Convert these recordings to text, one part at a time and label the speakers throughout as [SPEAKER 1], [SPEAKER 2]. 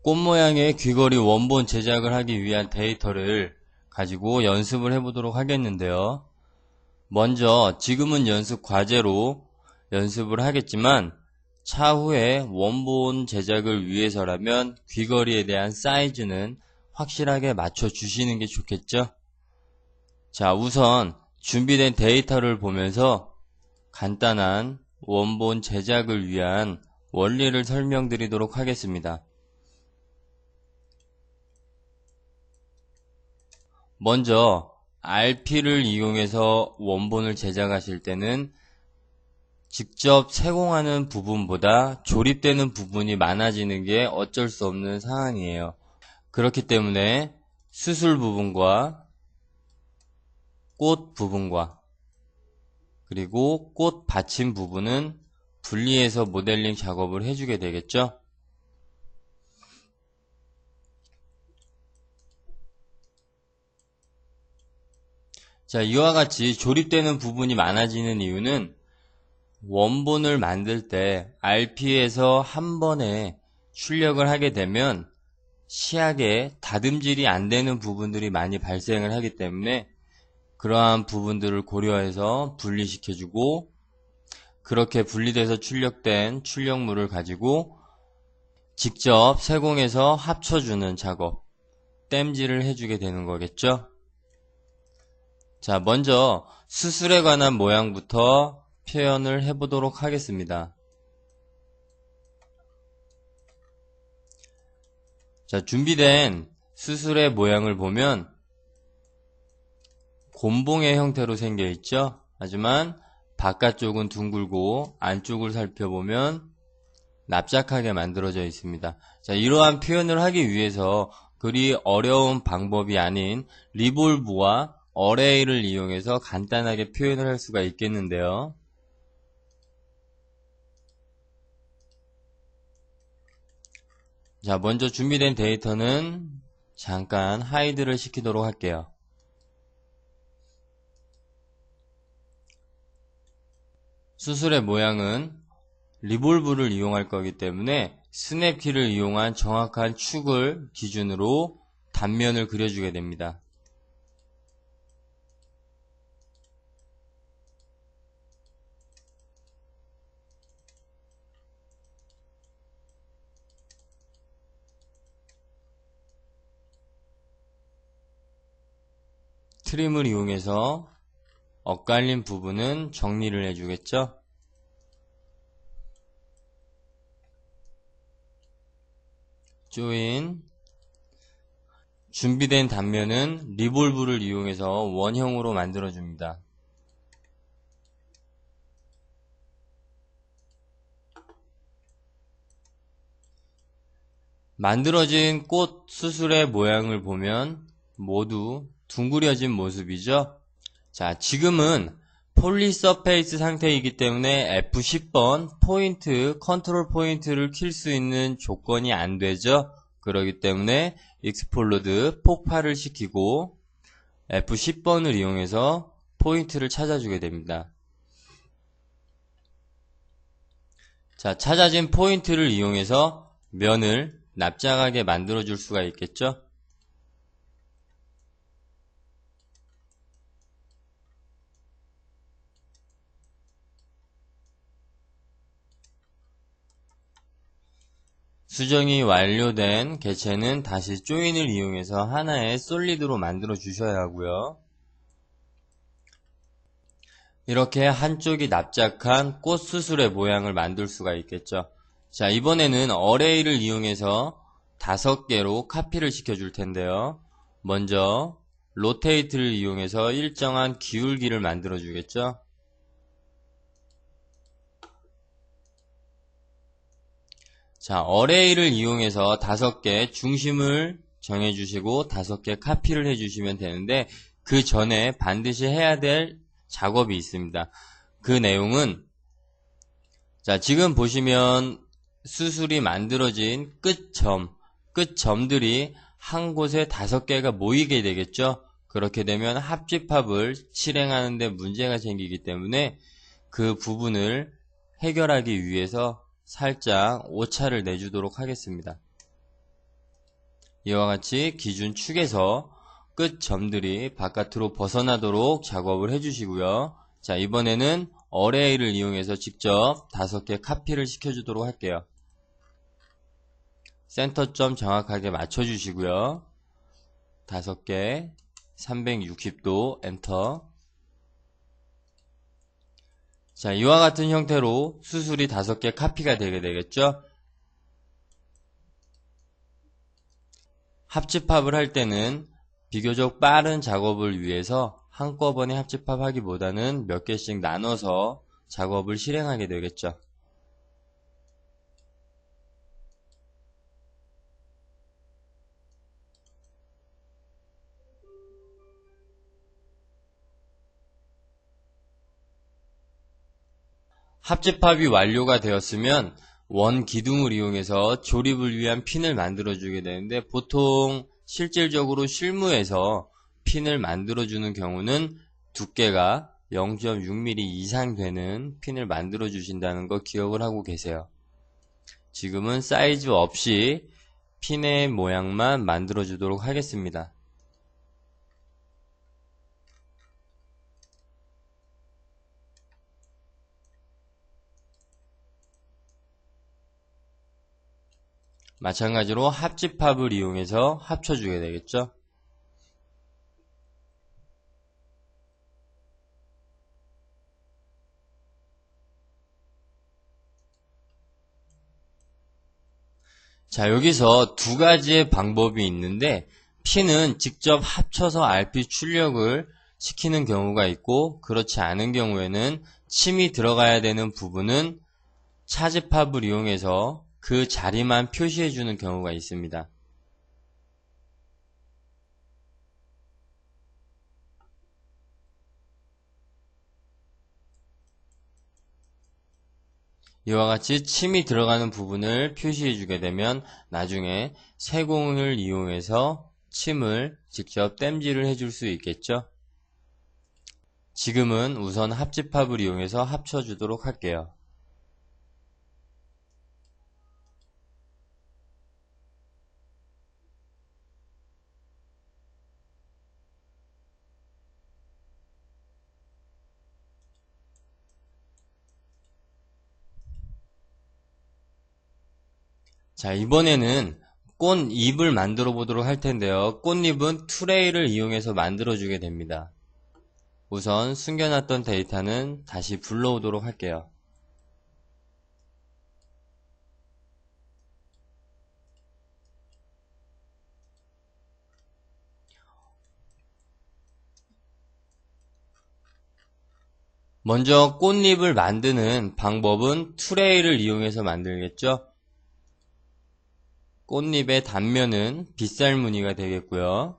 [SPEAKER 1] 꽃 모양의 귀걸이 원본 제작을 하기 위한 데이터를 가지고 연습을 해보도록 하겠는데요. 먼저 지금은 연습 과제로 연습을 하겠지만 차후에 원본 제작을 위해서라면 귀걸이에 대한 사이즈는 확실하게 맞춰 주시는 게 좋겠죠. 자, 우선 준비된 데이터를 보면서 간단한 원본 제작을 위한 원리를 설명드리도록 하겠습니다. 먼저 RP를 이용해서 원본을 제작하실 때는 직접 세공하는 부분보다 조립되는 부분이 많아지는 게 어쩔 수 없는 상황이에요. 그렇기 때문에 수술 부분과 꽃 부분과 그리고 꽃 받침 부분은 분리해서 모델링 작업을 해주게 되겠죠. 자, 이와 같이 조립되는 부분이 많아지는 이유는 원본을 만들 때 RP에서 한 번에 출력을 하게 되면 시약에 다듬질이 안 되는 부분들이 많이 발생을 하기 때문에 그러한 부분들을 고려해서 분리시켜주고, 그렇게 분리돼서 출력된 출력물을 가지고 직접 세공해서 합쳐주는 작업, 땜질을 해주게 되는 거겠죠. 자, 먼저 수술에 관한 모양부터 표현을 해보도록 하겠습니다. 자, 준비된 수술의 모양을 보면 곤봉의 형태로 생겨 있죠. 하지만 바깥쪽은 둥글고 안쪽을 살펴보면 납작하게 만들어져 있습니다. 자, 이러한 표현을 하기 위해서 그리 어려운 방법이 아닌 리볼브와 어레이를 이용해서 간단하게 표현을 할 수가 있겠는데요. 자, 먼저 준비된 데이터는 잠깐 하이드를 시키도록 할게요. 수술의 모양은 리볼브를 이용할 거기 때문에 스냅키를 이용한 정확한 축을 기준으로 단면을 그려주게 됩니다. 트림을 이용해서 엇갈린 부분은 정리를 해주겠죠. 조인. 준비된 단면은 리볼브를 이용해서 원형으로 만들어줍니다. 만들어진 꽃 수술의 모양을 보면 모두 둥그려진 모습이죠. 자, 지금은 폴리서페이스 상태이기 때문에 F10번 포인트, 컨트롤 포인트를 킬 수 있는 조건이 안 되죠. 그렇기 때문에 익스플로드 폭발을 시키고 F10번을 이용해서 포인트를 찾아주게 됩니다. 자, 찾아진 포인트를 이용해서 면을 납작하게 만들어 줄 수가 있겠죠. 수정이 완료된 개체는 다시 조인을 이용해서 하나의 솔리드로 만들어 주셔야 하고요. 이렇게 한쪽이 납작한 꽃 수술의 모양을 만들 수가 있겠죠. 자, 이번에는 어레이를 이용해서 5개로 카피를 시켜줄 텐데요. 먼저 로테이트를 이용해서 일정한 기울기를 만들어 주겠죠. 자, 어레이를 이용해서 5개 중심을 정해주시고 5개 카피를 해주시면 되는데, 그 전에 반드시 해야 될 작업이 있습니다. 그 내용은, 자, 지금 보시면 수술이 만들어진 끝점들이 한 곳에 5개가 모이게 되겠죠. 그렇게 되면 합집합을 실행하는데 문제가 생기기 때문에 그 부분을 해결하기 위해서 살짝 오차를 내주도록 하겠습니다. 이와 같이 기준 축에서 끝 점들이 바깥으로 벗어나도록 작업을 해주시고요. 자, 이번에는 어레이를 이용해서 직접 5개 카피를 시켜주도록 할게요. 센터점 정확하게 맞춰주시고요. 5개, 360도 엔터. 자, 이와 같은 형태로 수술이 5개 카피가 되게 되겠죠? 합집합을 할 때는 비교적 빠른 작업을 위해서 한꺼번에 합집합하기보다는 몇 개씩 나눠서 작업을 실행하게 되겠죠. 합집합이 완료가 되었으면 원 기둥을 이용해서 조립을 위한 핀을 만들어주게 되는데, 보통 실질적으로 실무에서 핀을 만들어주는 경우는 두께가 0.6mm 이상 되는 핀을 만들어 주신다는 거 기억을 하고 계세요. 지금은 사이즈 없이 핀의 모양만 만들어 주도록 하겠습니다. 마찬가지로 합집합을 이용해서 합쳐주게 되겠죠. 자, 여기서 두 가지의 방법이 있는데, 핀은 직접 합쳐서 RP 출력을 시키는 경우가 있고, 그렇지 않은 경우에는 침이 들어가야 되는 부분은 차집합을 이용해서 그 자리만 표시해주는 경우가 있습니다. 이와 같이 침이 들어가는 부분을 표시해주게 되면 나중에 세공을 이용해서 침을 직접 땜질을 해줄 수 있겠죠. 지금은 우선 합집합을 이용해서 합쳐주도록 할게요. 자, 이번에는 꽃잎을 만들어 보도록 할 텐데요. 꽃잎은 투레이를 이용해서 만들어 주게 됩니다. 우선 숨겨놨던 데이터는 다시 불러오도록 할게요. 먼저 꽃잎을 만드는 방법은 투레이를 이용해서 만들겠죠. 꽃잎의 단면은 빗살 무늬가 되겠고요.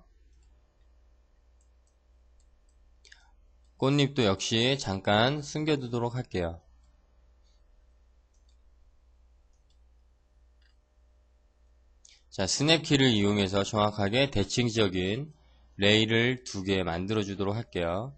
[SPEAKER 1] 꽃잎도 역시 잠깐 숨겨두도록 할게요. 자, 스냅키를 이용해서 정확하게 대칭적인 레이를 2개 만들어 주도록 할게요.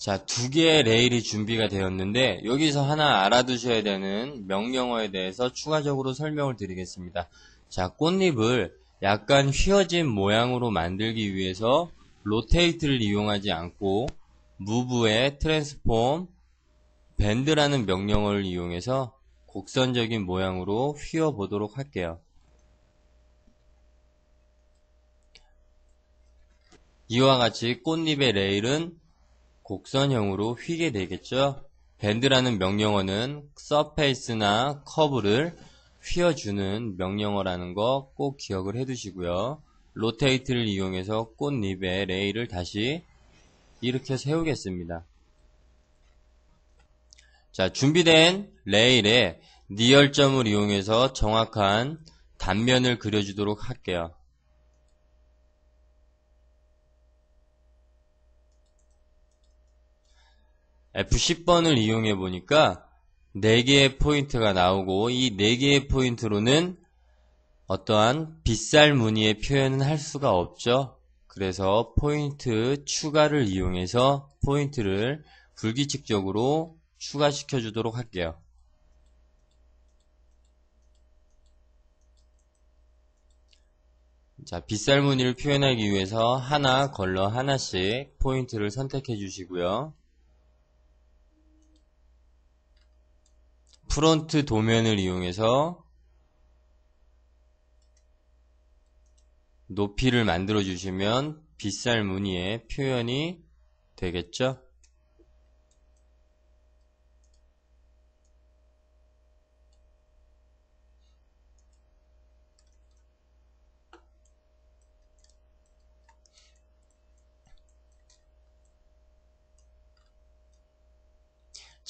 [SPEAKER 1] 자, 2개의 레일이 준비가 되었는데 여기서 하나 알아두셔야 되는 명령어에 대해서 추가적으로 설명을 드리겠습니다. 자, 꽃잎을 약간 휘어진 모양으로 만들기 위해서 로테이트를 이용하지 않고 무브의 트랜스폼 밴드라는 명령어를 이용해서 곡선적인 모양으로 휘어 보도록 할게요. 이와 같이 꽃잎의 레일은 곡선형으로 휘게 되겠죠. 밴드라는 명령어는 서페이스나 커브를 휘어주는 명령어라는 거 꼭 기억을 해두시고요. 로테이트를 이용해서 꽃잎의 레일을 다시 일으켜 세우겠습니다. 자, 준비된 레일에 니얼점을 이용해서 정확한 단면을 그려주도록 할게요. F10번을 이용해 보니까 4개의 포인트가 나오고 이 4개의 포인트로는 어떠한 빗살 무늬의 표현은 할 수가 없죠. 그래서 포인트 추가를 이용해서 포인트를 불규칙적으로 추가시켜 주도록 할게요. 자, 빗살 무늬를 표현하기 위해서 하나 걸러 하나씩 포인트를 선택해 주시고요. 프론트 도면을 이용해서 높이를 만들어 주시면 빗살 무늬의 표현이 되겠죠.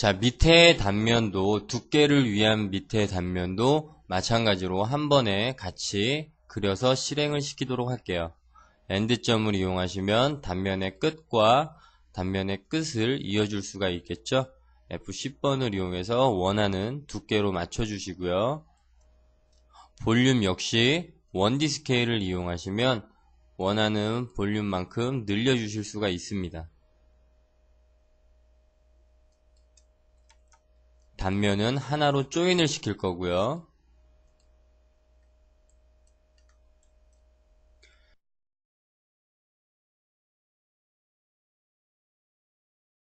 [SPEAKER 1] 자, 밑에 단면도, 두께를 위한 밑에 단면도 마찬가지로 한 번에 같이 그려서 실행을 시키도록 할게요. 엔드점을 이용하시면 단면의 끝과 단면의 끝을 이어줄 수가 있겠죠. F10번을 이용해서 원하는 두께로 맞춰주시고요. 볼륨 역시 1D 스케일을 이용하시면 원하는 볼륨만큼 늘려주실 수가 있습니다. 단면은 하나로 조인을 시킬 거고요.